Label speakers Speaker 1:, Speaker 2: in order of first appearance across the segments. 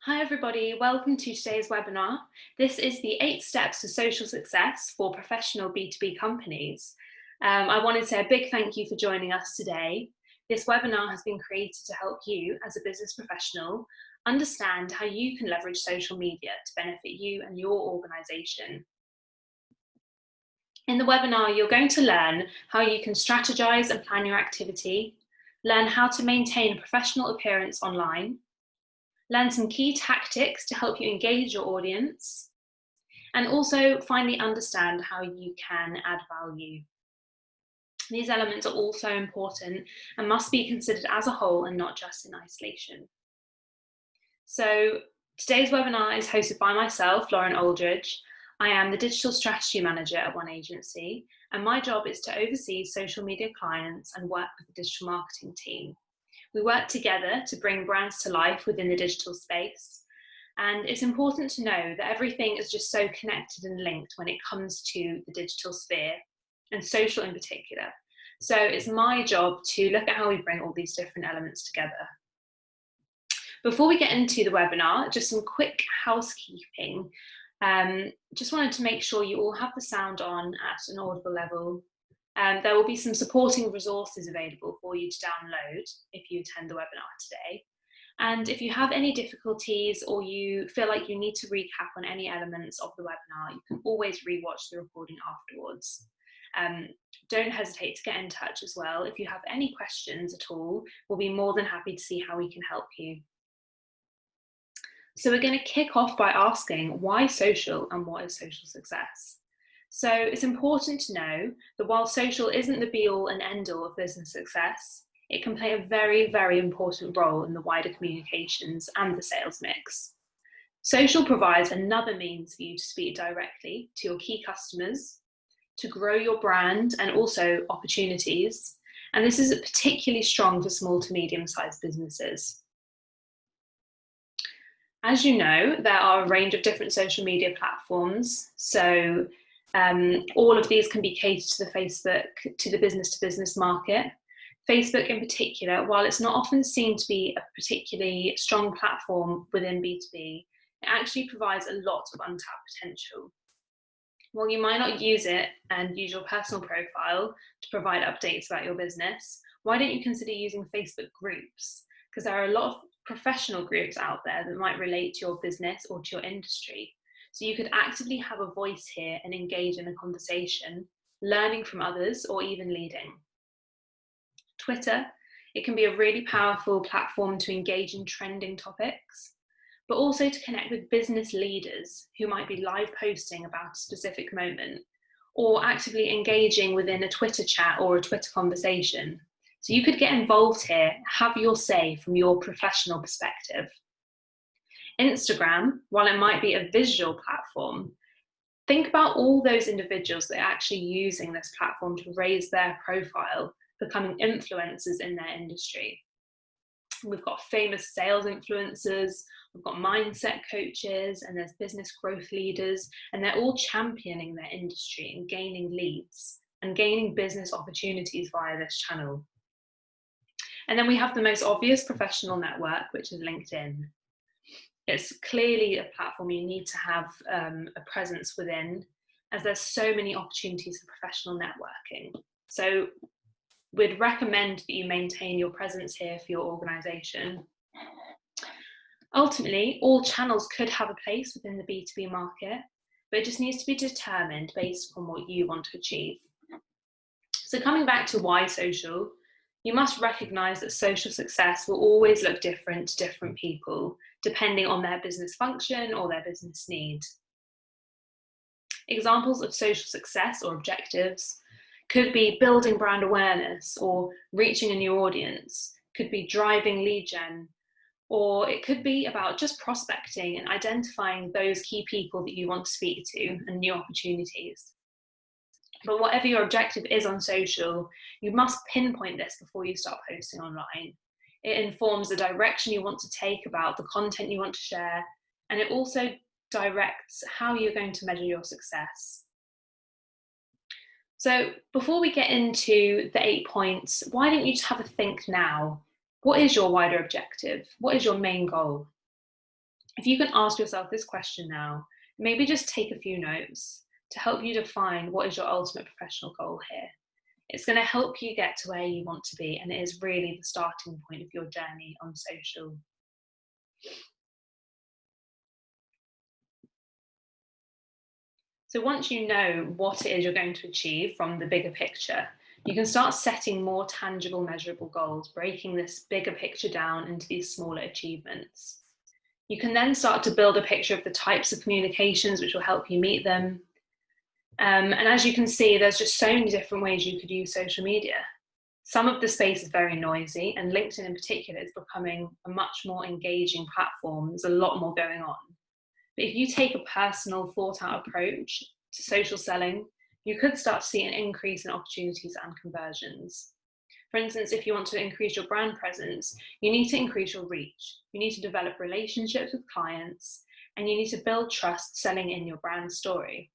Speaker 1: Hi everybody, welcome to today's webinar. This is the 8 steps to social success for professional B2B companies. I wanted to say a big thank you for joining us today. This webinar has been created to help you as a business professional understand how you can leverage social media to benefit you and your organisation. In the webinar, you're going to learn how you can strategize and plan your activity, learn how to maintain a professional appearance online, learn some key tactics to help you engage your audience, and also finally understand how you can add value. These elements are all so important and must be considered as a whole and not just in isolation. So today's webinar is hosted by myself, Lauren Aldridge. I am the Digital Strategy Manager at One Agency, and my job is to oversee social media clients and work with the digital marketing team. We work together to bring brands to life within the digital space. And it's important to know that everything is just so connected and linked when it comes to the digital sphere and social in particular. So it's my job to look at how we bring all these different elements together. Before we get into the webinar, just some quick housekeeping. Just wanted to make sure you all have the sound on at an audible level. There will be some supporting resources available for you to download if you attend the webinar today. And if you have any difficulties or you feel like you need to recap on any elements of the webinar, you can always rewatch the recording afterwards. Don't hesitate to get in touch as well. If you have any questions at all, we'll be more than happy to see how we can help you. So we're going to kick off by asking why social and what is social success? So it's important to know that while social isn't the be-all and end-all of business success, it can play a very, very important role in the wider communications and the sales mix. Social provides another means for you to speak directly to your key customers, to grow your brand and also opportunities. And this is particularly strong for small to medium-sized businesses. As you know, there are a range of different social media platforms. So all of these can be catered to the business-to-business market. Facebook in particular, while it's not often seen to be a particularly strong platform within B2B, it actually provides a lot of untapped potential. While you might not use it and use your personal profile to provide updates about your business, why don't you consider using Facebook groups? Because there are a lot of professional groups out there that might relate to your business or to your industry. So you could actively have a voice here and engage in a conversation, learning from others or even leading. Twitter, it can be a really powerful platform to engage in trending topics, but also to connect with business leaders who might be live posting about a specific moment or actively engaging within a Twitter chat or a Twitter conversation. So you could get involved here, have your say from your professional perspective. Instagram, while it might be a visual platform, think about all those individuals that are actually using this platform to raise their profile, becoming influencers in their industry. We've got famous sales influencers, we've got mindset coaches, and there's business growth leaders, and they're all championing their industry and gaining leads and gaining business opportunities via this channel. And then we have the most obvious professional network, which is LinkedIn. It's clearly a platform you need to have a presence within, as there's so many opportunities for professional networking. So we'd recommend that you maintain your presence here for your organisation. Ultimately, all channels could have a place within the B2B market, but it just needs to be determined based upon what you want to achieve. So coming back to why social, you must recognise that social success will always look different to different people, depending on their business function or their business need. Examples of social success or objectives could be building brand awareness or reaching a new audience, could be driving lead gen, or it could be about just prospecting and identifying those key people that you want to speak to and new opportunities. But whatever your objective is on social, you must pinpoint this before you start posting online. It informs the direction you want to take about the content you want to share, and it also directs how you're going to measure your success. So before we get into the 8 points, why don't you just have a think now? What is your wider objective? What is your main goal? If you can ask yourself this question now, maybe just take a few notes to help you define what is your ultimate professional goal here. It's going to help you get to where you want to be, and it is really the starting point of your journey on social. So once you know what it is you're going to achieve from the bigger picture, you can start setting more tangible, measurable goals, breaking this bigger picture down into these smaller achievements. You can then start to build a picture of the types of communications which will help you meet them. And as you can see, there's just so many different ways you could use social media. Some of the space is very noisy, and LinkedIn in particular is becoming a much more engaging platform. There's a lot more going on. But if you take a personal, thought-out approach to social selling, you could start to see an increase in opportunities and conversions. For instance, if you want to increase your brand presence, you need to increase your reach. You need to develop relationships with clients, and you need to build trust selling in your brand story.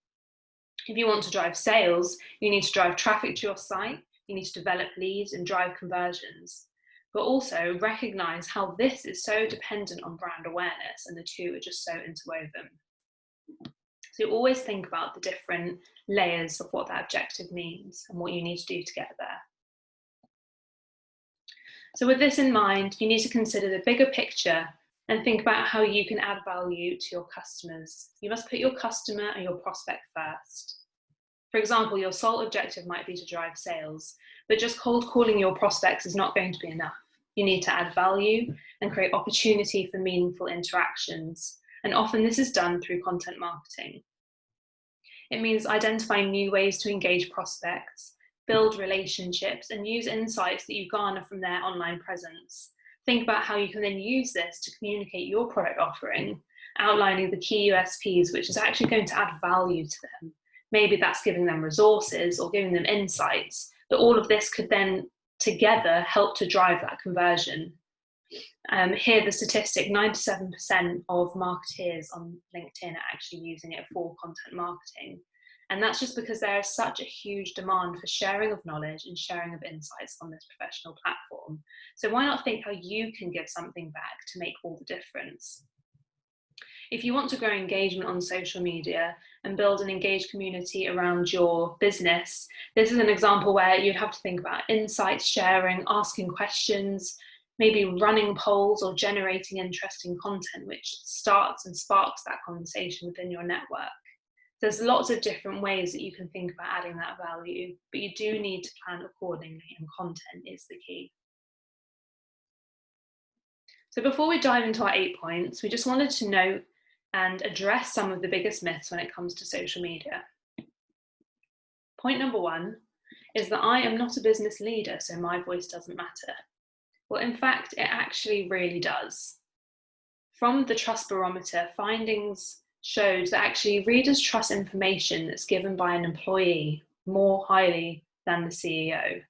Speaker 1: If you want to drive sales, you need to drive traffic to your site, you need to develop leads and drive conversions, but also recognize how this is so dependent on brand awareness, and the two are just so interwoven. So always think about the different layers of what that objective means and what you need to do to get there. So with this in mind, you need to consider the bigger picture and think about how you can add value to your customers. You must put your customer and your prospect first. For example, your sole objective might be to drive sales, but just cold calling your prospects is not going to be enough. You need to add value and create opportunity for meaningful interactions. And often this is done through content marketing. It means identifying new ways to engage prospects, build relationships, and use insights that you garner from their online presence. Think about how you can then use this to communicate your product offering, outlining the key USPs, which is actually going to add value to them. Maybe that's giving them resources or giving them insights, but all of this could then together help to drive that conversion. Here, the statistic, 97% of marketeers on LinkedIn are actually using it for content marketing. And that's just because there is such a huge demand for sharing of knowledge and sharing of insights on this professional platform. So why not think how you can give something back to make all the difference? If you want to grow engagement on social media and build an engaged community around your business, this is an example where you'd have to think about insights sharing, asking questions, maybe running polls or generating interesting content which starts and sparks that conversation within your network. There's lots of different ways that you can think about adding that value, but you do need to plan accordingly, and content is the key. So before we dive into our 8 points, we just wanted to note and address some of the biggest myths when it comes to social media. Point number 1 is that I am not a business leader, so my voice doesn't matter. Well, in fact, it actually really does. From the Trust Barometer, findings showed that actually readers trust information that's given by an employee more highly than the CEO.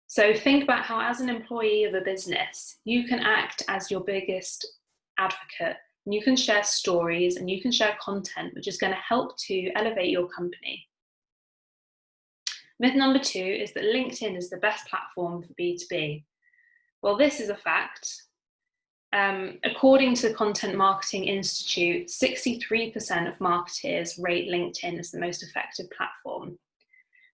Speaker 1: So think about how, as an employee of a business, you can act as your biggest advocate, and you can share stories and you can share content which is going to help to elevate your company. Myth number 2 is that LinkedIn is the best platform for B2B. Well, this is a fact. According to the Content Marketing Institute, 63% of marketers rate LinkedIn as the most effective platform.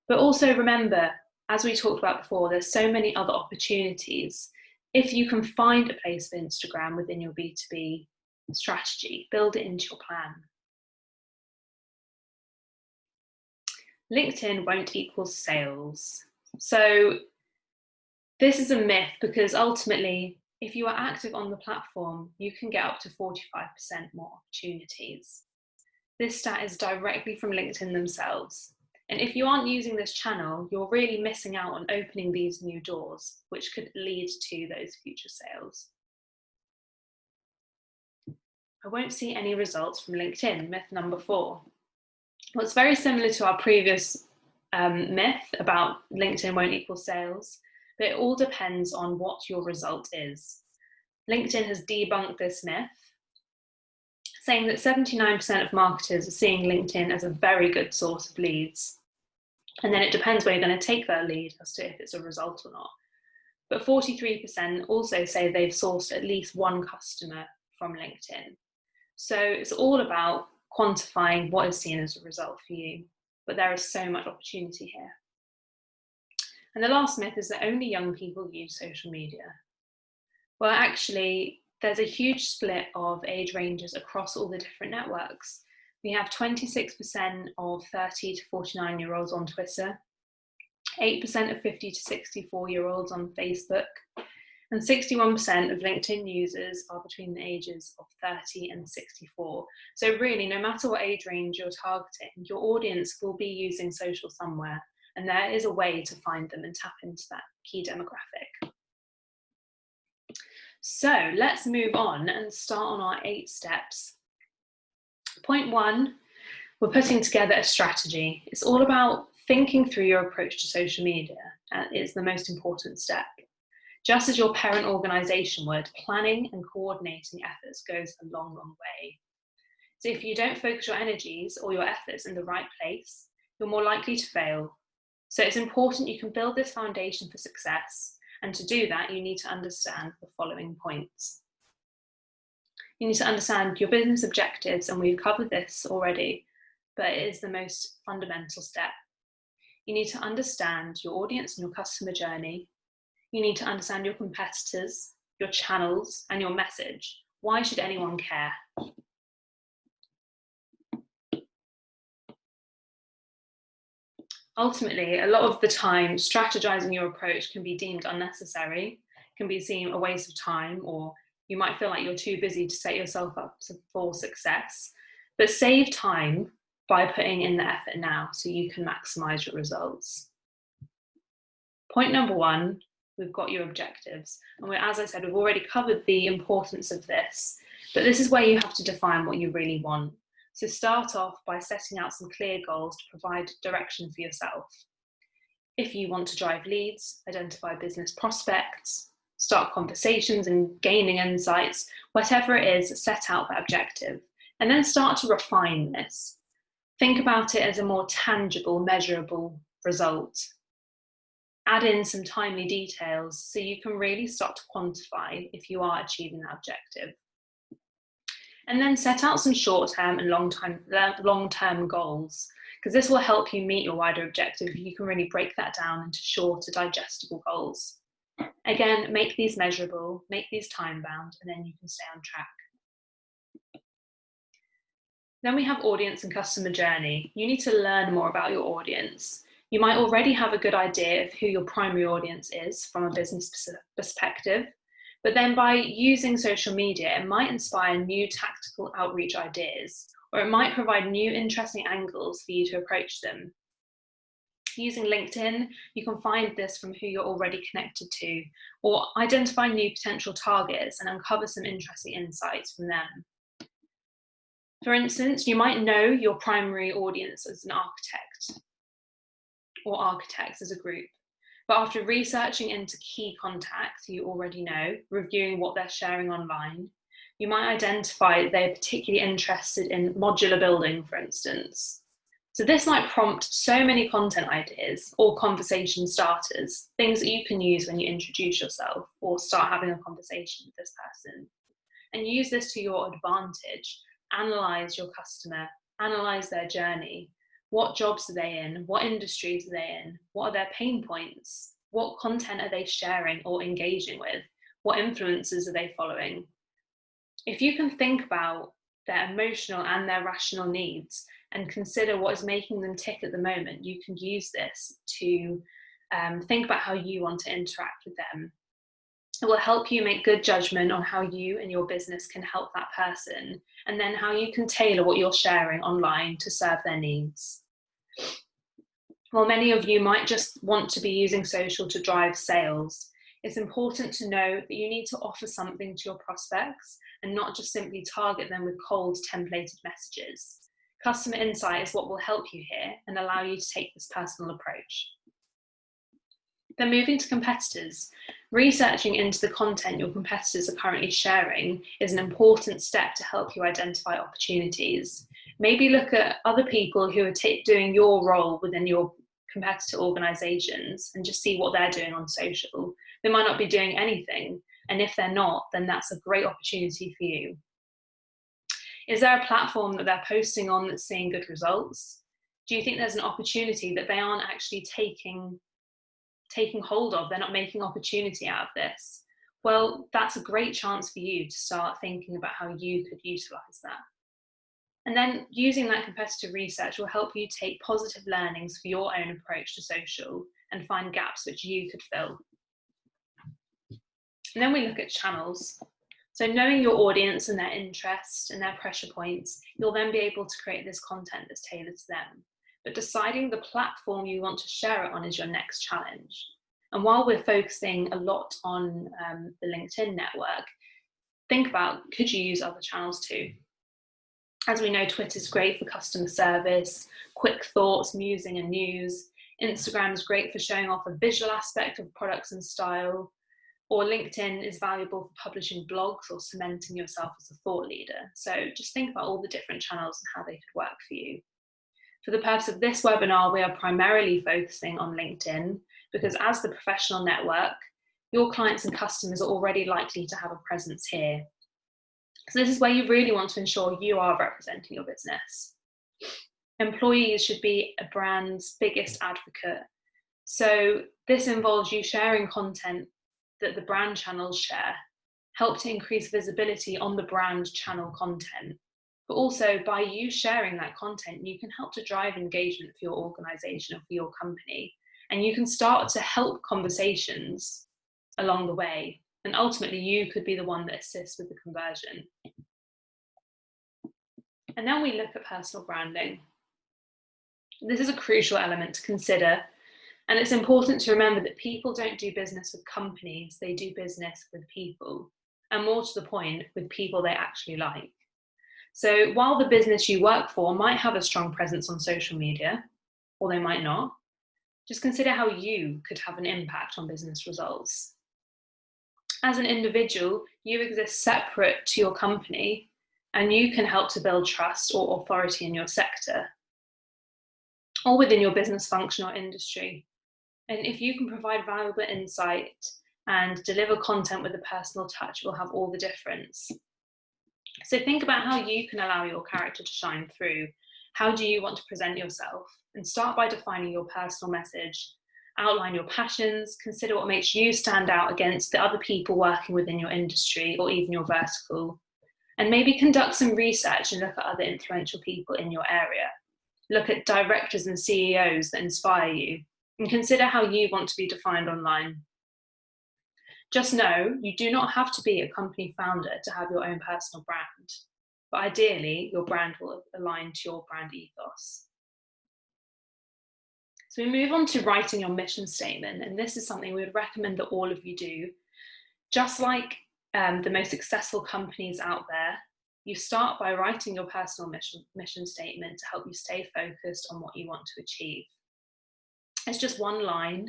Speaker 1: But also remember, as we talked about before, there's so many other opportunities. If you can find a place for Instagram within your B2B strategy, build it into your plan. LinkedIn won't equal sales. So this is a myth, because ultimately, if you are active on the platform, you can get up to 45% more opportunities. This stat is directly from LinkedIn themselves. And if you aren't using this channel, you're really missing out on opening these new doors, which could lead to those future sales. I won't see any results from LinkedIn, myth number 4. Well, it's very similar to our previous myth about LinkedIn won't equal sales, but it all depends on what your result is. LinkedIn has debunked this myth, saying that 79% of marketers are seeing LinkedIn as a very good source of leads. And then it depends where you're going to take that lead as to if it's a result or not. But 43% also say they've sourced at least one customer from LinkedIn. So it's all about quantifying what is seen as a result for you, but there is so much opportunity here. And the last myth is that only young people use social media. Well, actually, there's a huge split of age ranges across all the different networks. We have 26% of 30 to 49-year-olds on Twitter, 8% of 50 to 64-year-olds on Facebook, and 61% of LinkedIn users are between the ages of 30 and 64. So really, no matter what age range you're targeting, your audience will be using social somewhere, and there is a way to find them and tap into that key demographic. So let's move on and start on our 8 steps. Point 1, we're putting together a strategy. It's all about thinking through your approach to social media, and it's the most important step. Just as your parent organisation would, planning and coordinating efforts goes a long, long way. So if you don't focus your energies or your efforts in the right place, you're more likely to fail. So it's important you can build this foundation for success. And to do that, you need to understand the following points. You need to understand your business objectives, and we've covered this already, but it is the most fundamental step. You need to understand your audience and your customer journey. You need to understand your competitors, your channels, and your message. Why should anyone care? Ultimately, a lot of the time, strategizing your approach can be deemed unnecessary, can be seen a waste of time, or you might feel like you're too busy to set yourself up for success. But save time by putting in the effort now so you can maximize your results. Point number 1, we've got your objectives. And as I said, we've already covered the importance of this, but this is where you have to define what you really want. So start off by setting out some clear goals to provide direction for yourself. If you want to drive leads, identify business prospects, start conversations and gaining insights, whatever it is, set out that objective and then start to refine this. Think about it as a more tangible, measurable result. Add in some timely details so you can really start to quantify if you are achieving that objective. And then set out some short-term and long-term goals, because this will help you meet your wider objective. You can really break that down into shorter, digestible goals. Again, make these measurable, make these time-bound, and then you can stay on track. Then we have audience and customer journey. You need to learn more about your audience. You might already have a good idea of who your primary audience is from a business perspective, but then by using social media, it might inspire new tactical outreach ideas, or it might provide new interesting angles for you to approach them. Using LinkedIn, you can find this from who you're already connected to, or identify new potential targets and uncover some interesting insights from them. For instance, you might know your primary audience as an architect, or architects as a group. But after researching into key contacts you already know, reviewing what they're sharing online, you might identify that they're particularly interested in modular building, for instance. So this might prompt so many content ideas or conversation starters, things that you can use when you introduce yourself or start having a conversation with this person. And use this to your advantage. Analyze your customer, analyze their journey. What jobs are they in? What industries are they in? What are their pain points? What content are they sharing or engaging with? What influencers are they following? If you can think about their emotional and their rational needs and consider what is making them tick at the moment, you can use this to think about how you want to interact with them. It will help you make good judgment on how you and your business can help that person, and then how you can tailor what you're sharing online to serve their needs. While many of you might just want to be using social to drive sales, it's important to know that you need to offer something to your prospects and not just simply target them with cold templated messages. Customer insight is what will help you here and allow you to take this personal approach. Then moving to competitors, researching into the content your competitors are currently sharing is an important step to help you identify opportunities. Maybe look at other people who are doing your role within your competitor organizations and just see what they're doing on social. They might not be doing anything, and if they're not, then that's a great opportunity for you. Is there a platform that they're posting on that's seeing good results? Do you think there's an opportunity that they aren't actually taking hold of? They're not making opportunity out of this. Well, that's a great chance for you to start thinking about how you could utilize that. And then using that competitive research will help you take positive learnings for your own approach to social and find gaps which you could fill. And then we look at channels. So knowing your audience and their interests and their pressure points, you'll then be able to create this content that's tailored to them. But deciding the platform you want to share it on is your next challenge. And while we're focusing a lot on the LinkedIn network, think about, could you use other channels too? As we know, Twitter's great for customer service, quick thoughts, musing and news. Instagram's great for showing off a visual aspect of products and style. Or LinkedIn is valuable for publishing blogs or cementing yourself as a thought leader. So just think about all the different channels and how they could work for you. For the purpose of this webinar, we are primarily focusing on LinkedIn because as the professional network, your clients and customers are already likely to have a presence here. So this is where you really want to ensure you are representing your business. Employees should be a brand's biggest advocate. So this involves you sharing content that the brand channels share, help to increase visibility on the brand channel content. But also by you sharing that content, you can help to drive engagement for your organization or for your company. And you can start to help conversations along the way. And ultimately, you could be the one that assists with the conversion. And then we look at personal branding. This is a crucial element to consider. And it's important to remember that people don't do business with companies, they do business with people. And more to the point, with people they actually like. So while the business you work for might have a strong presence on social media, or they might not, just consider how you could have an impact on business results. As an individual, you exist separate to your company, and you can help to build trust or authority in your sector, or within your business function or industry. And if you can provide valuable insight and deliver content with a personal touch, it will have all the difference. So think about how you can allow your character to shine through. How do you want to present yourself? And start by defining your personal message. Outline your passions, consider what makes you stand out against the other people working within your industry or even your vertical. And maybe conduct some research and look at other influential people in your area. Look at directors and CEOs that inspire you, and consider how you want to be defined online. Just know you do not have to be a company founder to have your own personal brand, but ideally your brand will align to your brand ethos. So we move on to writing your mission statement, and this is something we would recommend that all of you do. Just like the most successful companies out there, you start by writing your personal mission statement to help you stay focused on what you want to achieve. It's just one line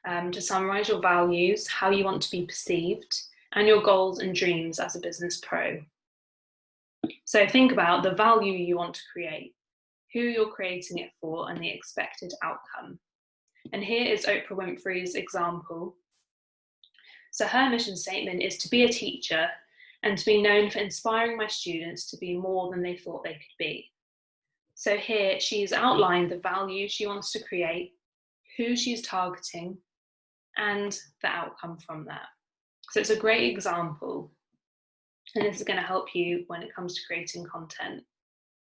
Speaker 1: to summarize your values, how you want to be perceived, and your goals and dreams as a business pro. So think about the value you want to create, who you're creating it for, and the expected outcome. And here is Oprah Winfrey's example. So her mission statement is to be a teacher and to be known for inspiring my students to be more than they thought they could be. So here she's outlined the value she wants to create, who she's targeting, and the outcome from that. So it's a great example, and this is going to help you when it comes to creating content.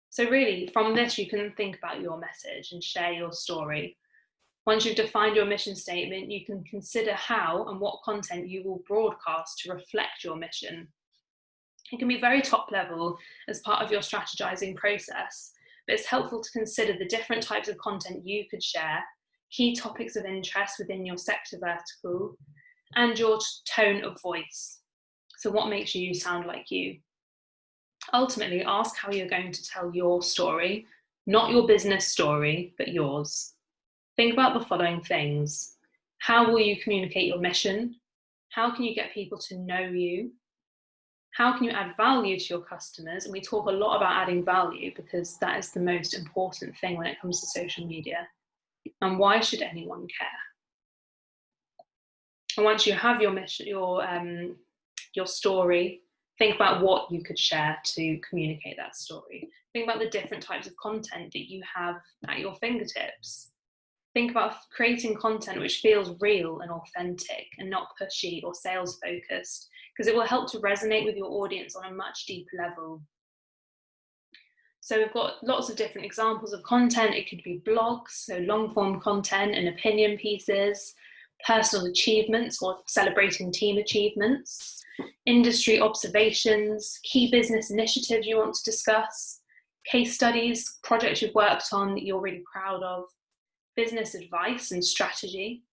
Speaker 1: So really, from this, you can think about your message and share your story. Once you've defined your mission statement, you can consider how and what content you will broadcast to reflect your mission. It can be very top level as part of your strategizing process, but it's helpful to consider the different types of content you could share, key topics of interest within your sector vertical, and your tone of voice. So what makes you sound like you? Ultimately, ask how you're going to tell your story, not your business story, but yours. Think about the following things. How will you communicate your mission? How can you get people to know you? How can you add value to your customers? And we talk a lot about adding value because that is the most important thing when it comes to social media. And why should anyone care? And once you have your mission, your story, Think about what you could share to communicate that story. Think about the different types of content that you have at your fingertips. Think about creating content which feels real and authentic and not pushy or sales focused, because it will help to resonate with your audience on a much deeper level. So we've got lots of different examples of content. It could be blogs, so long form content and opinion pieces, personal achievements or celebrating team achievements, industry observations, key business initiatives you want to discuss, case studies, projects you've worked on that you're really proud of, business advice and strategy,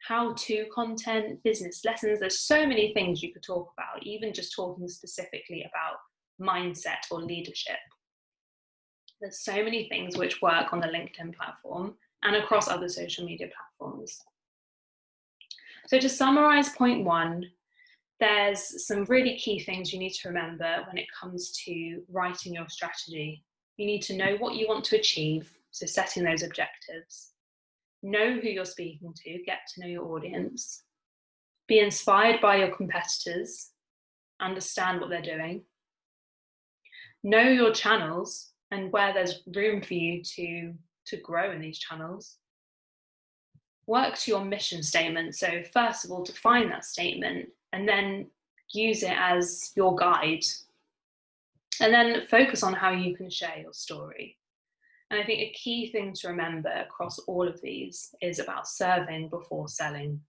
Speaker 1: how-to content, business lessons. There's so many things you could talk about, even just talking specifically about mindset or leadership. There's so many things which work on the LinkedIn platform and across other social media platforms. So to summarize point 1, there's some really key things you need to remember when it comes to writing your strategy. You need to know what you want to achieve, so setting those objectives. Know who you're speaking to, get to know your audience. Be inspired by your competitors, understand what they're doing. Know your channels and where there's room for you to grow in these channels. Work to your mission statement. So first of all, define that statement and then use it as your guide. And then focus on how you can share your story. And I think a key thing to remember across all of these is about serving before selling.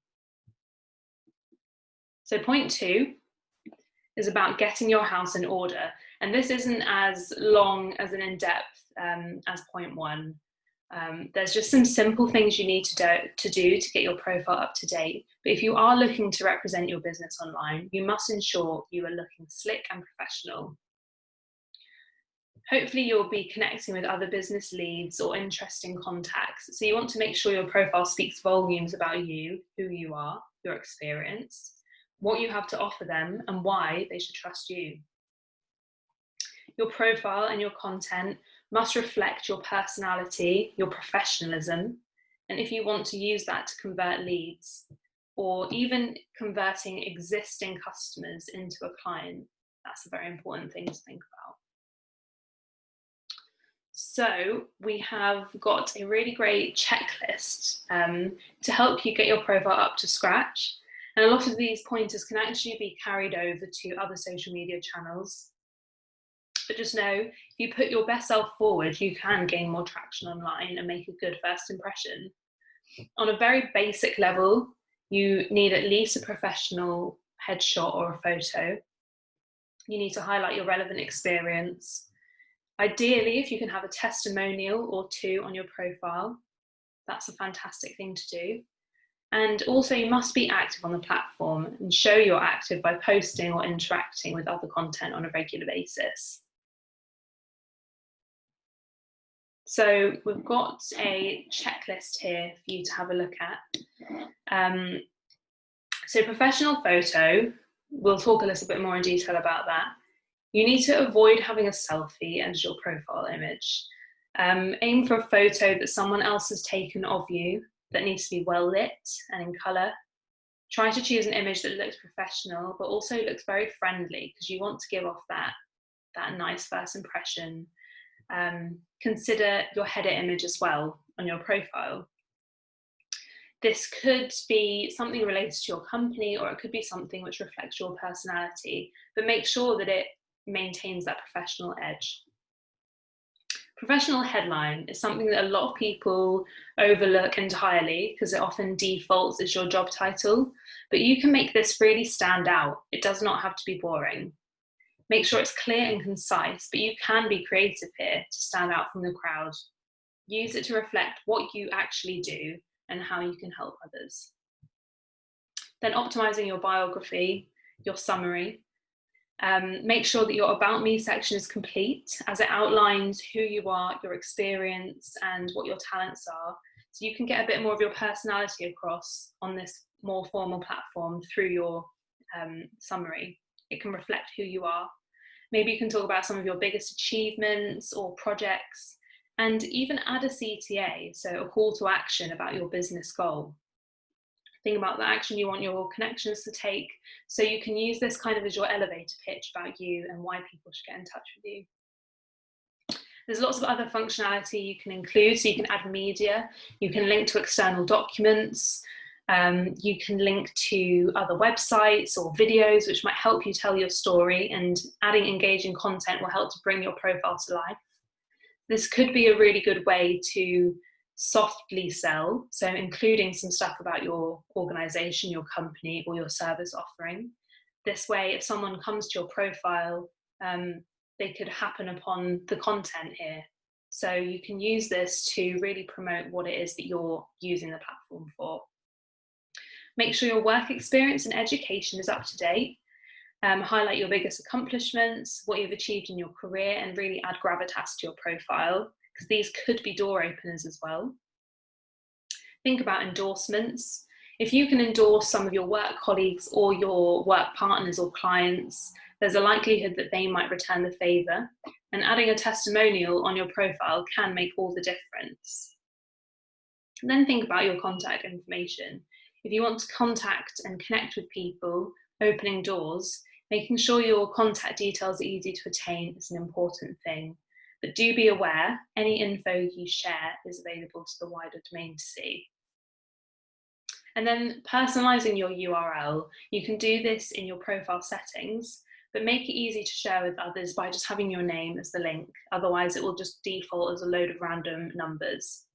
Speaker 1: So point 2 is about getting your house in order. And this isn't as long as an in-depth as point 1. There's just some simple things you need to do to get your profile up to date. But if you are looking to represent your business online, you must ensure you are looking slick and professional. Hopefully you'll be connecting with other business leads or interesting contacts. So you want to make sure your profile speaks volumes about you, who you are, your experience, what you have to offer them, and why they should trust you. Your profile and your content must reflect your personality, your professionalism, and if you want to use that to convert leads or even converting existing customers into a client, that's a very important thing to think about. So we have got a really great checklist to help you get your profile up to scratch. And a lot of these pointers can actually be carried over to other social media channels. But just know, if you put your best self forward, you can gain more traction online and make a good first impression. On a very basic level, you need at least a professional headshot or a photo. You need to highlight your relevant experience. Ideally, if you can have a testimonial or 2 on your profile, that's a fantastic thing to do. And also you must be active on the platform and show you're active by posting or interacting with other content on a regular basis. So we've got a checklist here for you to have a look at. So professional photo, we'll talk a little bit more in detail about that. You need to avoid having a selfie as your profile image. Aim for a photo that someone else has taken of you that needs to be well lit and in colour. Try to choose an image that looks professional but also looks very friendly, because you want to give off that nice first impression. Consider your header image as well on your profile. This could be something related to your company, or it could be something which reflects your personality, but make sure that it maintains that professional edge. Professional headline is something that a lot of people overlook entirely because it often defaults as your job title, but you can make this really stand out. It does not have to be boring. Make sure it's clear and concise, but you can be creative here to stand out from the crowd. Use it to reflect what you actually do and how you can help others. Then optimizing your biography, your summary. Make sure that your About Me section is complete, as it outlines who you are, your experience, and what your talents are, so you can get a bit more of your personality across on this more formal platform through your summary. It can reflect who you are. Maybe you can talk about some of your biggest achievements or projects, and even add a CTA, so a call to action about your business goal. Think about the action you want your connections to take, so you can use this kind of as your elevator pitch about you and why people should get in touch with you. There's lots of other functionality you can include, so you can add media, you can link to external documents, you can link to other websites or videos which might help you tell your story, and adding engaging content will help to bring your profile to life. This could be a really good way to softly sell, so including some stuff about your organization, your company, or your service offering. This way, if someone comes to your profile, they could happen upon the content here. So you can use this to really promote what it is that you're using the platform for. Make sure your work experience and education is up to date. Highlight your biggest accomplishments, what you've achieved in your career, and really add gravitas to your profile, because these could be door openers as well. Think about endorsements. If you can endorse some of your work colleagues or your work partners or clients, there's a likelihood that they might return the favour, and adding a testimonial on your profile can make all the difference. And then think about your contact information. If you want to contact and connect with people, opening doors, making sure your contact details are easy to attain is an important thing. But do be aware, any info you share is available to the wider domain to see. And then personalising your URL. You can do this in your profile settings, but make it easy to share with others by just having your name as the link. Otherwise, it will just default as a load of random numbers.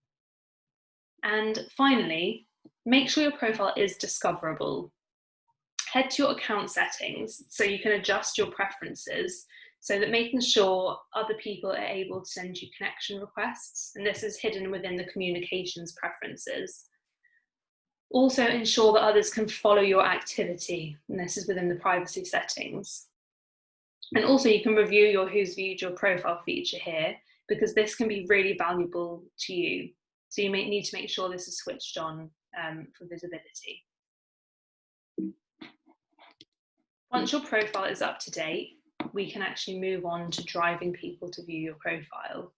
Speaker 1: And finally, make sure your profile is discoverable. Head to your account settings so you can adjust your preferences, so that making sure other people are able to send you connection requests, and this is hidden within the communications preferences. Also ensure that others can follow your activity, and this is within the privacy settings. And also you can review your who's viewed your profile feature here, because this can be really valuable to you. So you may need to make sure this is switched on for visibility. Once your profile is up to date, we can actually move on to driving people to view your profile.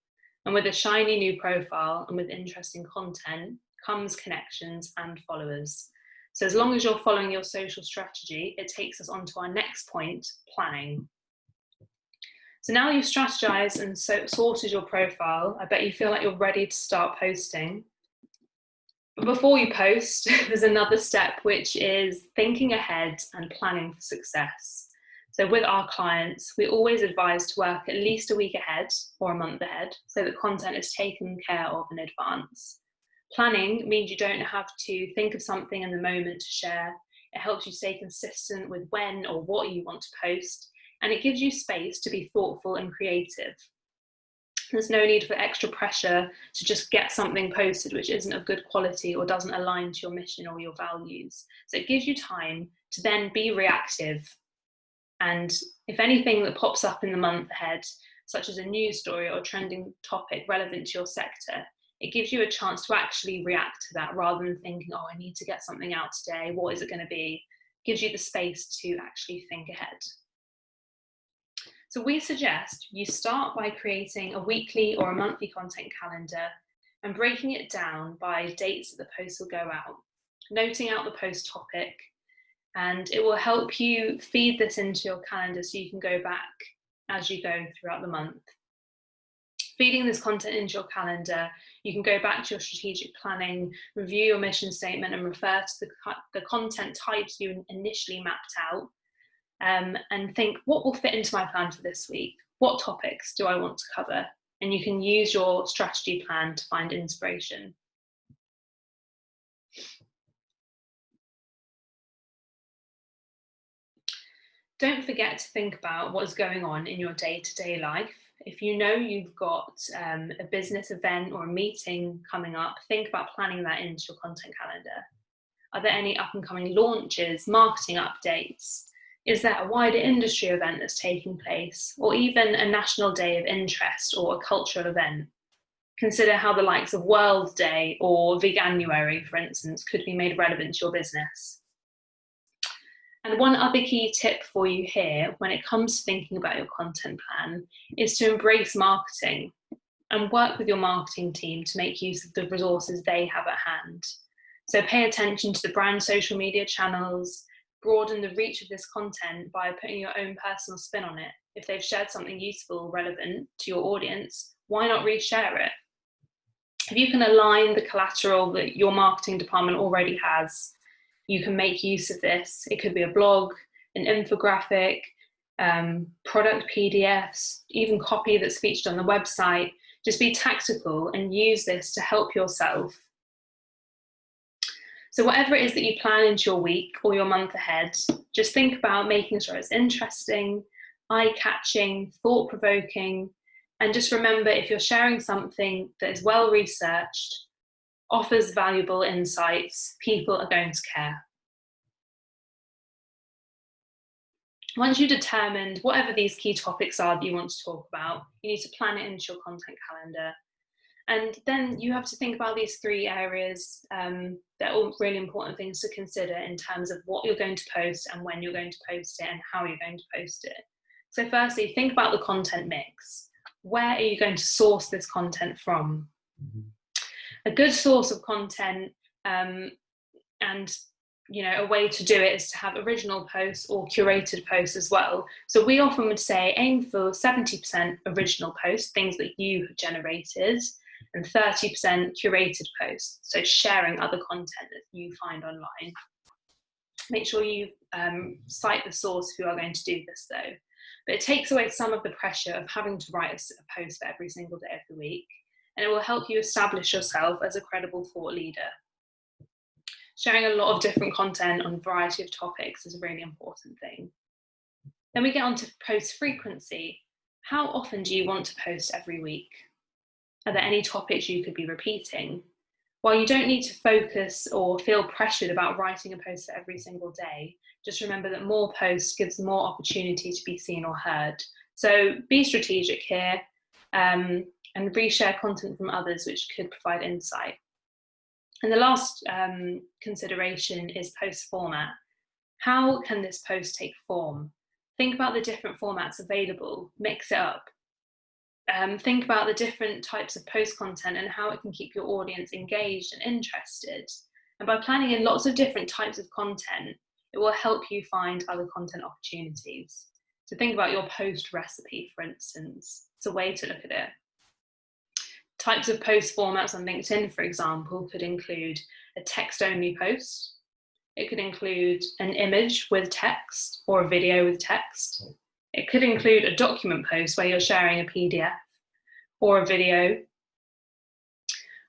Speaker 1: And with a shiny new profile and with interesting content comes connections and followers. So as long as you're following your social strategy, it takes us on to our next point, planning. So now you've strategized and sorted your profile, I bet you feel like you're ready to start posting. But before you post, there's another step, which is thinking ahead and planning for success. So with our clients, we always advise to work at least a week ahead or a month ahead, so that content is taken care of in advance. Planning means you don't have to think of something in the moment to share. It helps you stay consistent with when or what you want to post, and it gives you space to be thoughtful and creative. There's no need for extra pressure to just get something posted which isn't of good quality or doesn't align to your mission or your values. So it gives you time to then be reactive. And if anything that pops up in the month ahead, such as a news story or a trending topic relevant to your sector, it gives you a chance to actually react to that rather than thinking, oh, I need to get something out today. What is it going to be? It gives you the space to actually think ahead. So we suggest you start by creating a weekly or a monthly content calendar and breaking it down by dates that the post will go out, noting out the post topic, and it will help you feed this into your calendar so you can go back as you go throughout the month. Feeding this content into your calendar, you can go back to your strategic planning, review your mission statement and refer to the content types you initially mapped out. And think, what will fit into my plan for this week? What topics do I want to cover? And you can use your strategy plan to find inspiration. Don't forget to think about what is going on in your day-to-day life. If you know you've got a business event or a meeting coming up, think about planning that into your content calendar. Are there any up-and-coming launches, marketing updates? Is there a wider industry event that's taking place, or even a national day of interest or a cultural event? Consider how the likes of World Day or Veganuary, for instance, could be made relevant to your business. And one other key tip for you here when it comes to thinking about your content plan is to embrace marketing and work with your marketing team to make use of the resources they have at hand. So pay attention to the brand social media channels, broaden the reach of this content by putting your own personal spin on it. If they've shared something useful or relevant to your audience, why not reshare it? If you can align the collateral that your marketing department already has, you can make use of this. It could be a blog, an infographic, product PDFs, even copy that's featured on the website. Just be tactical and use this to help yourself. So whatever it is that you plan into your week or your month ahead, just think about making sure it's interesting, eye-catching, thought-provoking, and just remember, if you're sharing something that is well-researched, offers valuable insights, people are going to care. Once you've determined whatever these key topics are that you want to talk about, you need to plan it into your content calendar. And then you have to think about these 3 areas. They're all really important things to consider in terms of what you're going to post and when you're going to post it and how you're going to post it. So firstly, think about the content mix. Where are you going to source this content from? A good source of content, and a way to do it is to have original posts or curated posts as well. So we often would say aim for 70% original posts, things that you have generated, and 30% curated posts, so sharing other content that you find online. Make sure you cite the source if you are going to do this though. But it takes away some of the pressure of having to write a post for every single day of the week, and it will help you establish yourself as a credible thought leader. Sharing a lot of different content on a variety of topics is a really important thing. Then we get on to post frequency. How often do you want to post every week? Are there any topics you could be repeating? While you don't need to focus or feel pressured about writing a post for every single day, just remember that more posts gives more opportunity to be seen or heard. So be strategic here, and reshare content from others which could provide insight. And the last consideration is post format. How can this post take form? Think about the different formats available, mix it up. Think about the different types of post content and how it can keep your audience engaged and interested. And by planning in lots of different types of content, it will help you find other content opportunities. So think about your post recipe, for instance. It's a way to look at it. Types of post formats on LinkedIn, for example, could include a text-only post. It could include an image with text or a video with text. It could include a document post where you're sharing a PDF or a video.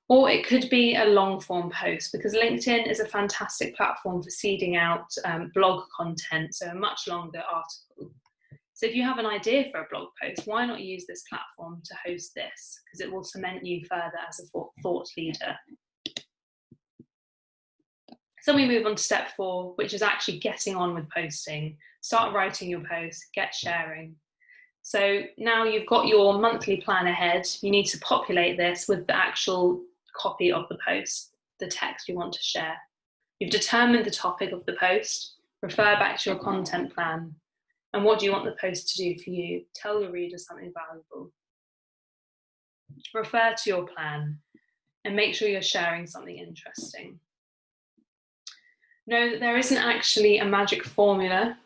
Speaker 1: Or it could be a long form post, because LinkedIn is a fantastic platform for seeding out blog content, so a much longer article. So if you have an idea for a blog post, why not use this platform to host this? Because it will cement you further as a thought leader. So we move on to step 4, which is actually getting on with posting. Start writing your post, get sharing. So now you've got your monthly plan ahead, you need to populate this with the actual copy of the post, the text you want to share. You've determined the topic of the post, refer back to your content plan. And what do you want the post to do for you? Tell your readers something valuable. Refer to your plan and make sure you're sharing something interesting. Know that there isn't actually a magic formula,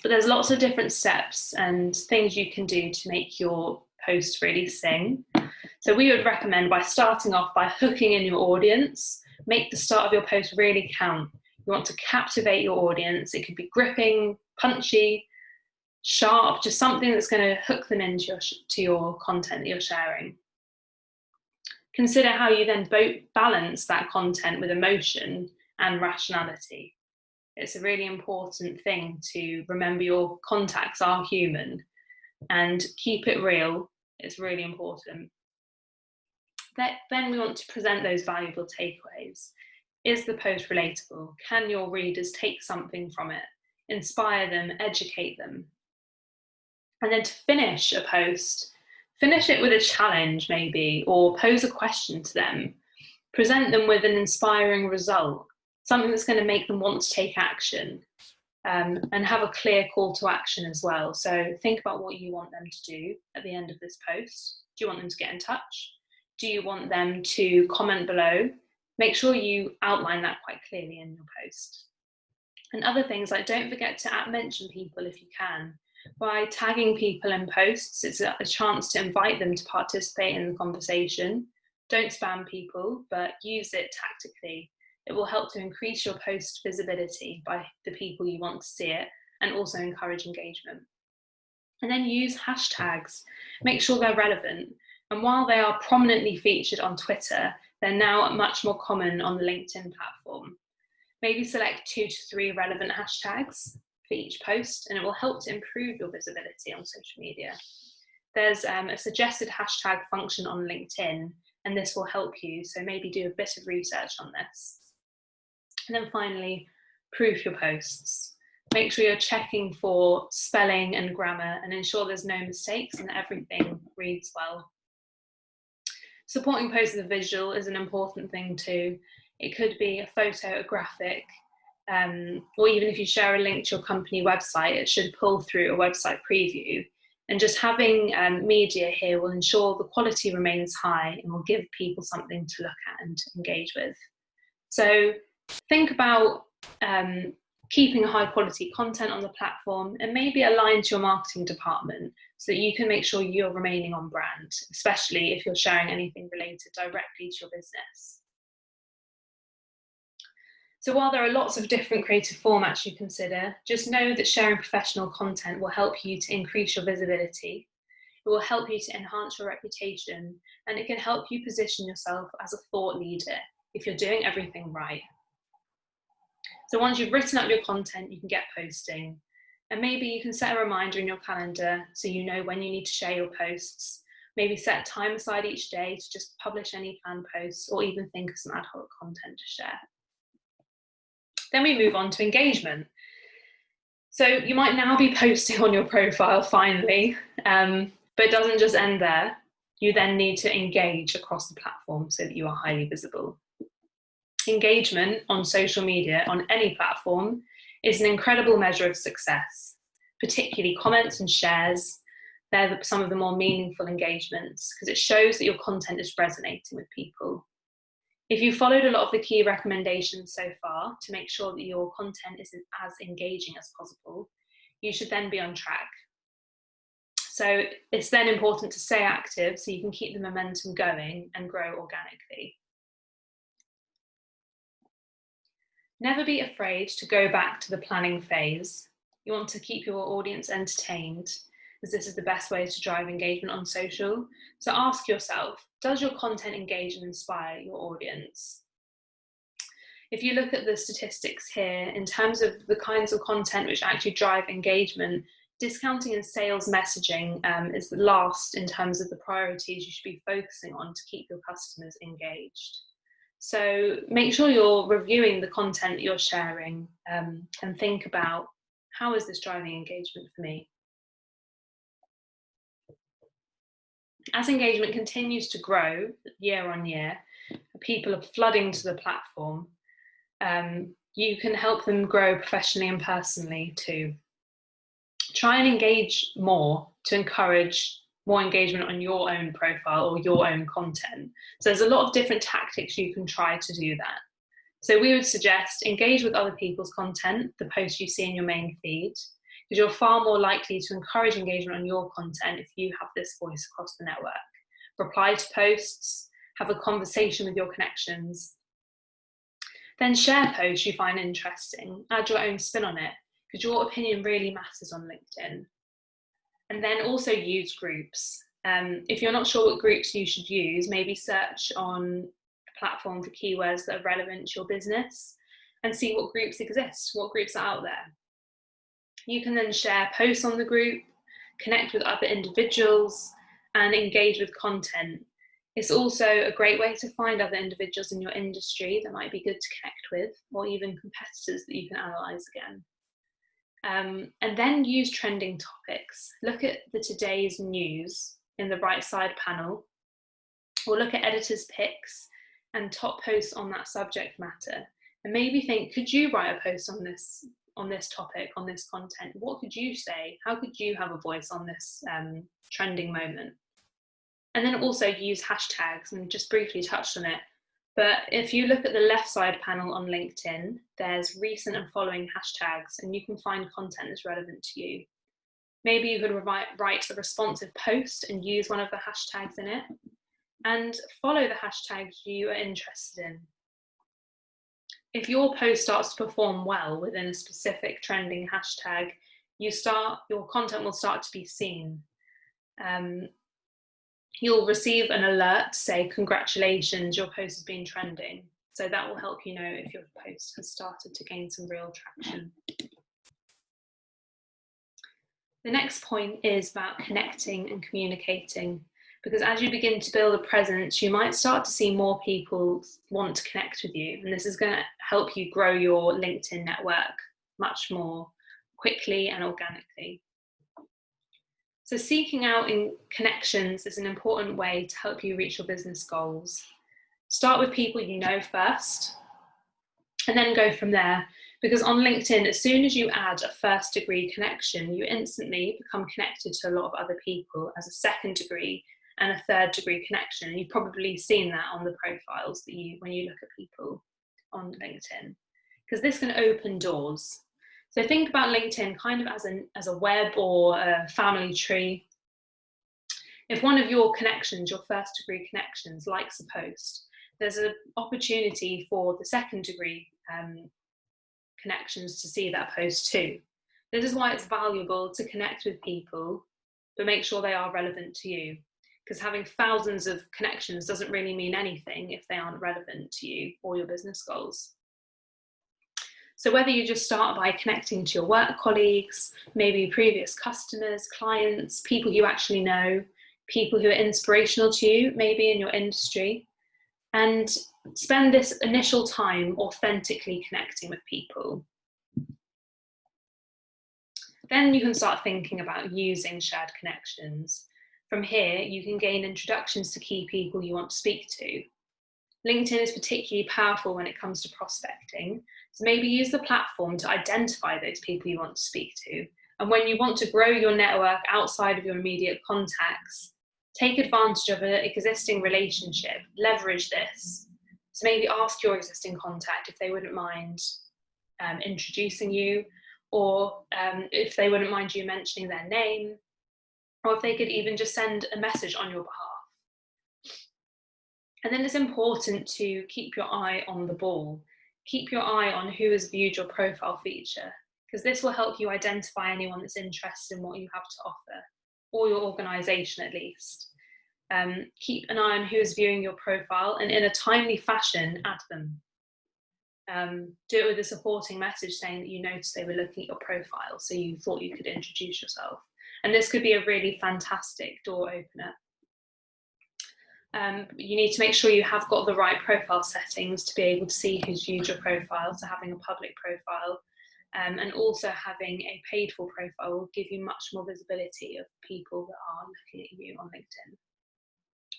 Speaker 1: but there's lots of different steps and things you can do to make your post really sing. So we would recommend, by starting off by hooking in your audience, make the start of your post really count. You want to captivate your audience. It could be gripping, punchy, sharp, just something that's going to hook them into your content that you're sharing. Consider how you then balance that content with emotion and rationality. It's a really important thing to remember your contacts are human and keep it real. It's really important. Then we want to present those valuable takeaways. Is the post relatable? Can your readers take something from it? Inspire them, educate them. And then to finish a post, finish it with a challenge maybe, or pose a question to them. Present them with an inspiring result, something that's going to make them want to take action, and have a clear call to action as well. So think about what you want them to do at the end of this post. Do you want them to get in touch? Do you want them to comment below? Make sure you outline that quite clearly in your post. And other things like don't forget to mention people if you can. By tagging people in posts, it's a chance to invite them to participate in the conversation. Don't spam people, but use it tactically. It will help to increase your post visibility by the people you want to see it and also encourage engagement. And then use hashtags. Make sure they're relevant. And while they are prominently featured on Twitter, they're now much more common on the LinkedIn platform. Maybe select 2 to 3 relevant hashtags for each post, and it will help to improve your visibility on social media. There's a suggested hashtag function on LinkedIn, and this will help you, so maybe do a bit of research on this. And then finally, proof your posts. Make sure you're checking for spelling and grammar and ensure there's no mistakes and everything reads well. Supporting posts with a visual is an important thing too. It could be a photo, a graphic, or even if you share a link to your company website, it should pull through a website preview. And just having media here will ensure the quality remains high and will give people something to look at and engage with. So think about keeping a high quality content on the platform and maybe align to your marketing department so that you can make sure you're remaining on brand, especially if you're sharing anything related directly to your business. So while there are lots of different creative formats you consider, just know that sharing professional content will help you to increase your visibility. It will help you to enhance your reputation, and it can help you position yourself as a thought leader if you're doing everything right. So once you've written up your content, you can get posting. And maybe you can set a reminder in your calendar so you know when you need to share your posts. Maybe set time aside each day to just publish any planned posts or even think of some ad hoc content to share. Then we move on to engagement. So you might now be posting on your profile finally, but it doesn't just end there. You then need to engage across the platform so that you are highly visible. Engagement on social media, on any platform, is an incredible measure of success, particularly comments and shares. They're some of the more meaningful engagements because it shows that your content is resonating with people. If you followed a lot of the key recommendations so far to make sure that your content is as engaging as possible, you should then be on track. So it's then important to stay active so you can keep the momentum going and grow organically. Never be afraid to go back to the planning phase. You want to keep your audience entertained, as this is the best way to drive engagement on social. So ask yourself, does your content engage and inspire your audience? If you look at the statistics here, in terms of the kinds of content which actually drive engagement, discounting and sales messaging is the last in terms of the priorities you should be focusing on to keep your customers engaged. So make sure you're reviewing the content that you're sharing and think about, how is this driving engagement for me? As engagement continues to grow year on year, people are flooding to the platform. You can help them grow professionally and personally too. Try and engage more to encourage more engagement on your own profile or your own content. So there's a lot of different tactics you can try to do that. So we would suggest engage with other people's content, the posts you see in your main feed, because you're far more likely to encourage engagement on your content if you have this voice across the network. Reply to posts, have a conversation with your connections. Then share posts you find interesting, add your own spin on it, because your opinion really matters on LinkedIn. And then also use groups. If you're not sure what groups you should use, maybe search on a platform for keywords that are relevant to your business and see what groups exist, what groups are out there. You can then share posts on the group, connect with other individuals, and engage with content. It's also a great way to find other individuals in your industry that might be good to connect with, or even competitors that you can analyze again. And then use trending topics. Look at the today's news in the right side panel, or look at editors' picks and top posts on that subject matter. And maybe think, could you write a post on this topic, on this content? What could you say? How could you have a voice on this trending moment? And then also use hashtags, and just briefly touched on it. But if you look at the left side panel on LinkedIn, there's recent and following hashtags, and you can find content that's relevant to you. Maybe you could write a responsive post and use one of the hashtags in it, and follow the hashtags you are interested in. If your post starts to perform well within a specific trending hashtag, your content will start to be seen. You'll receive an alert to say, congratulations, your post has been trending. So that will help you know if your post has started to gain some real traction. The next point is about connecting and communicating, because as you begin to build a presence, you might start to see more people want to connect with you, and this is going to help you grow your LinkedIn network much more quickly and organically. So seeking out in connections is an important way to help you reach your business goals. Start with people you know first, and then go from there. Because on LinkedIn, as soon as you add a first degree connection, you instantly become connected to a lot of other people as a second degree and a third degree connection. And you've probably seen that on the profiles when you look at people on LinkedIn, because this can open doors. So think about LinkedIn kind of as a web or a family tree. If one of your connections, your first degree connections, likes a post, there's an opportunity for the second degree connections to see that post too. This is why it's valuable to connect with people, but make sure they are relevant to you, because having thousands of connections doesn't really mean anything if they aren't relevant to you or your business goals. So whether you just start by connecting to your work colleagues, maybe previous customers, clients, people you actually know, people who are inspirational to you, maybe in your industry, and spend this initial time authentically connecting with people. Then you can start thinking about using shared connections. From here, you can gain introductions to key people you want to speak to. LinkedIn is particularly powerful when it comes to prospecting, so maybe use the platform to identify those people you want to speak to. And when you want to grow your network outside of your immediate contacts, take advantage of an existing relationship, leverage this. So maybe ask your existing contact if they wouldn't mind introducing you, or if they wouldn't mind you mentioning their name, or if they could even just send a message on your behalf. And then it's important to keep your eye on the ball. Keep your eye on who has viewed your profile feature, because this will help you identify anyone that's interested in what you have to offer, or your organisation at least. Keep an eye on who is viewing your profile, and in a timely fashion, add them. Do it with a supporting message saying that you noticed they were looking at your profile, so you thought you could introduce yourself. And this could be a really fantastic door opener. You need to make sure you have got the right profile settings to be able to see who's viewed your profile, so having a public profile, and also having a paid for profile will give you much more visibility of people that are looking at you on LinkedIn.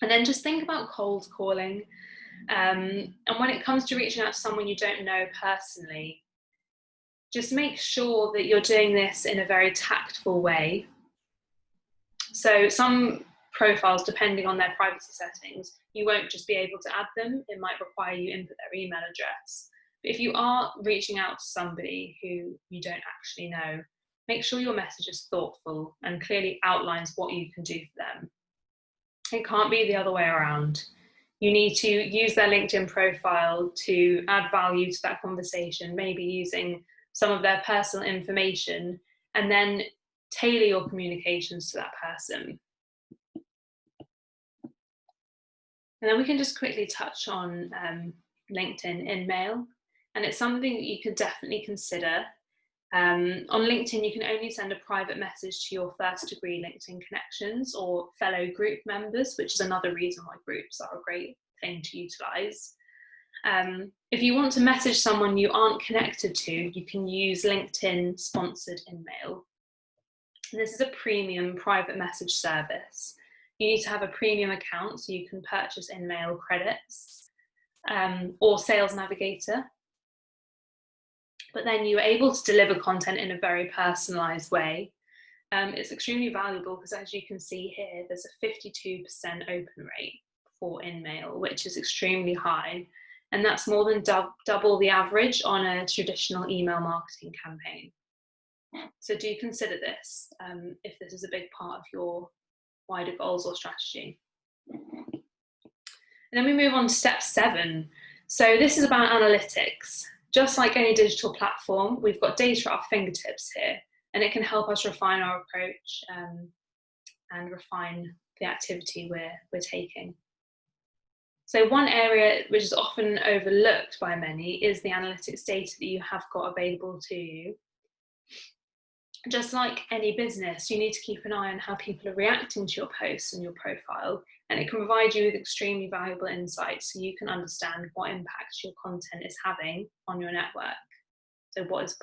Speaker 1: And then just think about cold calling. And when it comes to reaching out to someone you don't know personally, just make sure that you're doing this in a very tactful way. So some profiles, depending on their privacy settings, you won't just be able to add them. It might require you input their email address. But if you are reaching out to somebody who you don't actually know, make sure your message is thoughtful and clearly outlines what you can do for them. It can't be the other way around. You need to use their LinkedIn profile to add value to that conversation, maybe using some of their personal information, and then tailor your communications to that person. And then we can just quickly touch on LinkedIn InMail, and it's something that you could definitely consider. On LinkedIn, you can only send a private message to your first degree LinkedIn connections or fellow group members, which is another reason why groups are a great thing to utilize. If you want to message someone you aren't connected to, you can use LinkedIn sponsored InMail. This is a premium private message service. You need to have a premium account so you can purchase InMail credits or Sales Navigator. But then you're able to deliver content in a very personalized way. It's extremely valuable because, as you can see here, there's a 52% open rate for InMail, which is extremely high. and that's more than double the average on a traditional email marketing campaign. So do consider this if this is a big part of your wider goals or strategy. And then we move on to step 7. So this is about analytics. Just like any digital platform, we've got data at our fingertips here, and it can help us refine our approach and refine the activity we're taking. So one area which is often overlooked by many is the analytics data that you have got available to you. Just like any business, you need to keep an eye on how people are reacting to your posts and your profile, and it can provide you with extremely valuable insights so you can understand what impact your content is having on your network. So what is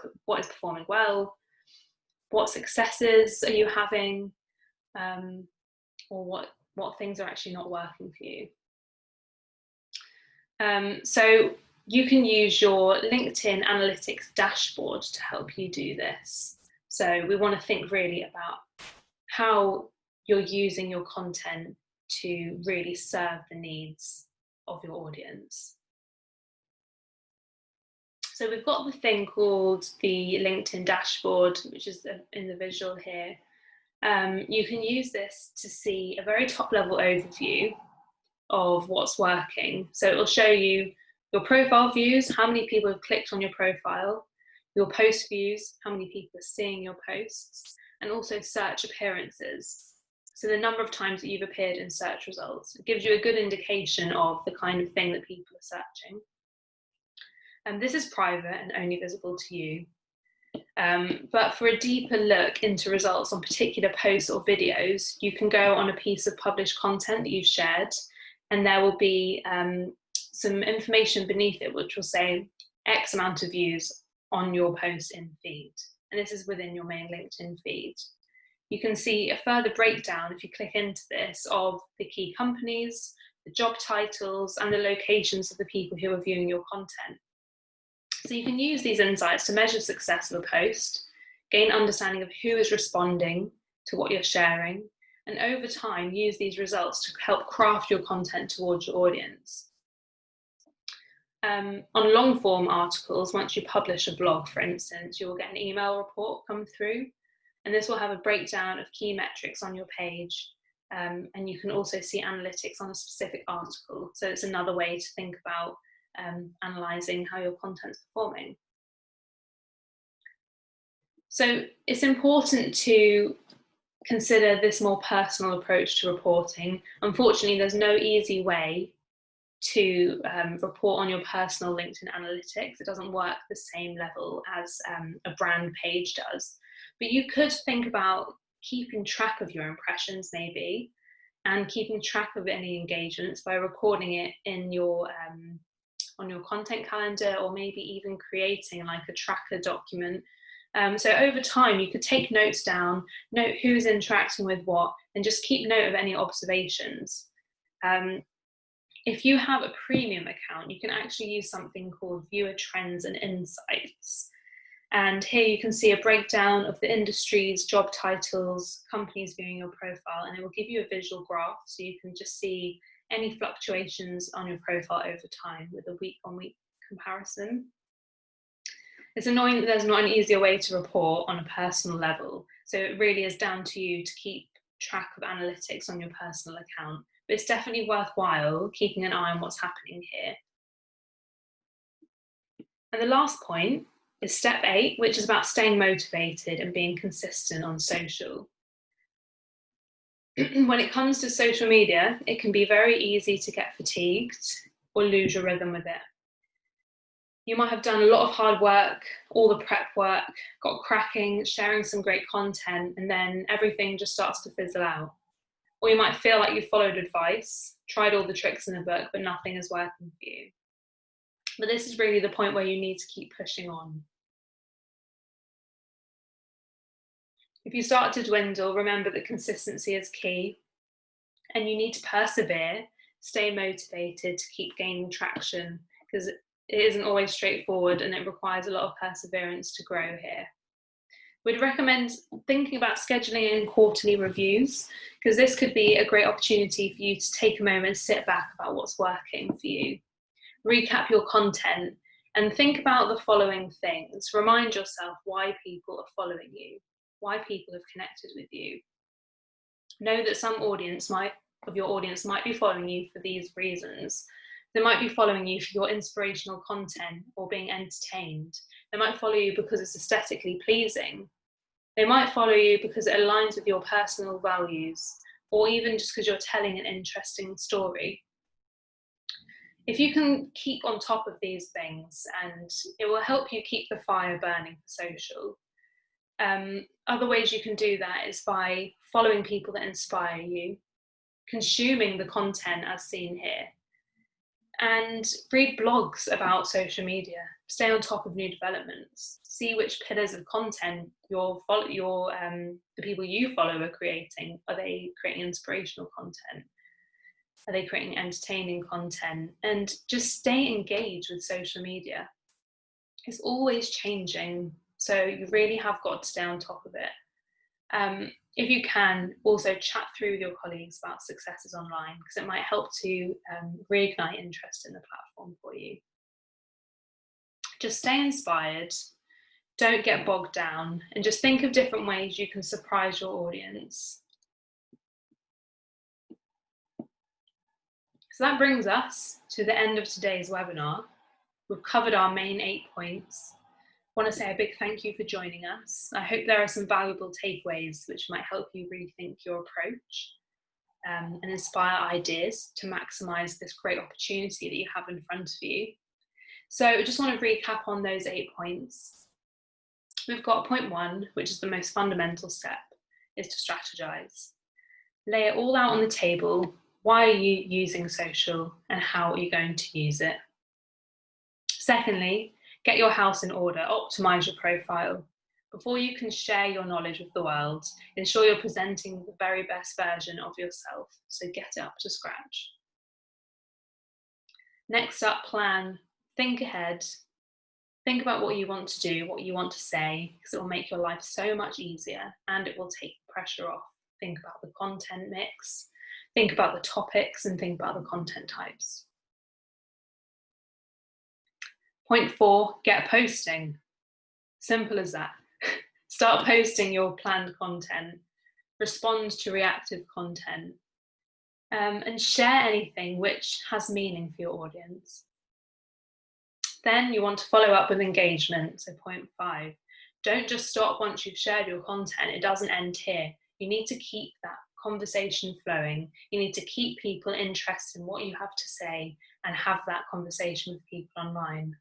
Speaker 1: performing well, what successes are you having, or what things are actually not working for you. So you can use your LinkedIn analytics dashboard to help you do this. So we want to think really about how you're using your content to really serve the needs of your audience. So we've got the thing called the LinkedIn dashboard, which is in the visual here. You can use this to see a very top level overview of what's working. So it will show you your profile views, how many people have clicked on your profile, your post views, how many people are seeing your posts, and also search appearances. So the number of times that you've appeared in search results. It gives you a good indication of the kind of thing that people are searching. And this is private and only visible to you. But for a deeper look into results on particular posts or videos, you can go on a piece of published content that you've shared, and there will be some information beneath it which will say X amount of views on your post in feed. And this is within your main LinkedIn feed. You can see a further breakdown, if you click into this, of the key companies, the job titles, and the locations of the people who are viewing your content. So you can use these insights to measure success of a post, gain understanding of who is responding to what you're sharing, and over time use these results to help craft your content towards your audience. On long form articles, once you publish a blog, for instance, you will get an email report come through, and this will have a breakdown of key metrics on your page, and you can also see analytics on a specific article. So it's another way to think about analysing how your content's performing. So it's important to consider this more personal approach to reporting. Unfortunately, there's no easy way to report on your personal LinkedIn analytics. It doesn't work the same level as a brand page does. But you could think about keeping track of your impressions maybe, and keeping track of any engagements by recording it in your on your content calendar, or maybe even creating like a tracker document. So over time, you could take notes down, note who's interacting with what, and just keep note of any observations. If you have a premium account, you can actually use something called Viewer Trends and Insights. And here you can see a breakdown of the industries, job titles, companies viewing your profile, and it will give you a visual graph so you can just see any fluctuations on your profile over time with a week-on-week comparison. It's annoying that there's not an easier way to report on a personal level, so it really is down to you to keep track of analytics on your personal account, but it's definitely worthwhile keeping an eye on what's happening here. And the last point is step 8, which is about staying motivated and being consistent on social. When it comes to social media, it can be very easy to get fatigued or lose your rhythm with it. You might have done a lot of hard work, all the prep work, got cracking, sharing some great content, and then everything just starts to fizzle out. Or you might feel like you followed advice, tried all the tricks in the book, but nothing is working for you. But this is really the point where you need to keep pushing on. If you start to dwindle, remember that consistency is key, and you need to persevere, stay motivated to keep gaining traction, because it isn't always straightforward and it requires a lot of perseverance to grow here. We'd recommend thinking about scheduling in quarterly reviews, because this could be a great opportunity for you to take a moment and sit back about what's working for you. recap your content, and think about the following things. Remind yourself why people are following you, why people have connected with you. Know that some of your audience might be following you for these reasons. They might be following you for your inspirational content or being entertained. They might follow you because it's aesthetically pleasing. They might follow you because it aligns with your personal values, or even just because you're telling an interesting story. If you can keep on top of these things, and it will help you keep the fire burning for social. Other ways you can do that is by following people that inspire you, consuming the content as seen here, and read blogs about social media. Stay on top of new developments. See which pillars of content the people you follow are creating. Are they creating inspirational content? Are they creating entertaining content? And just stay engaged with social media. It's always changing, so you really have got to stay on top of it. If you can, also chat through with your colleagues about successes online, because it might help to reignite interest in the platform for you. Just stay inspired, don't get bogged down, and just think of different ways you can surprise your audience. So that brings us to the end of today's webinar. We've covered our main 8 points. I want to say a big thank you for joining us. I hope there are some valuable takeaways which might help you rethink your approach and inspire ideas to maximise this great opportunity that you have in front of you. So I just want to recap on those 8 points. We've got point 1, which is the most fundamental step, is to strategize. Lay it all out on the table. Why are you using social and how are you going to use it? Secondly, get your house in order, optimize your profile. Before you can share your knowledge with the world, ensure you're presenting the very best version of yourself, so get it up to scratch. Next up, plan. Think ahead. Think about what you want to do, what you want to say, because it will make your life so much easier and it will take pressure off. Think about the content mix, think about the topics, and think about the content types. Point 4, get posting. Simple as that. Start posting your planned content, respond to reactive content, and share anything which has meaning for your audience. Then you want to follow up with engagement, so point 5. Don't just stop once you've shared your content, it doesn't end here. You need to keep that conversation flowing. You need to keep people interested in what you have to say and have that conversation with people online.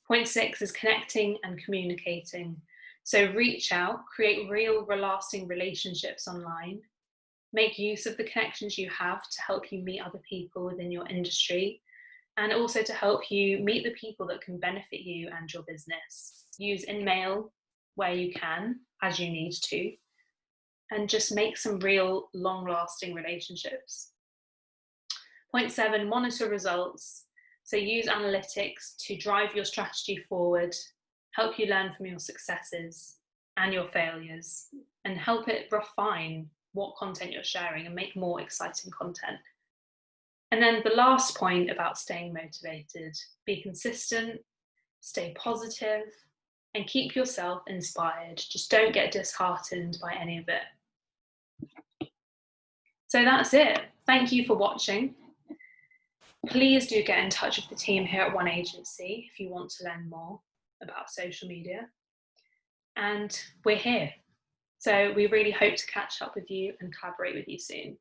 Speaker 1: Point 6 is connecting and communicating. So reach out, create real, lasting relationships online. Make use of the connections you have to help you meet other people within your industry, and also to help you meet the people that can benefit you and your business. Use InMail where you can, as you need to, and just make some real long-lasting relationships. Point 7, monitor results. So use analytics to drive your strategy forward, help you learn from your successes and your failures, and help it refine what content you're sharing and make more exciting content. And then the last point about staying motivated, be consistent, stay positive, and keep yourself inspired. Just don't get disheartened by any of it. So that's it. Thank you for watching. Please do get in touch with the team here at One Agency if you want to learn more about social media. And we're here. So we really hope to catch up with you and collaborate with you soon.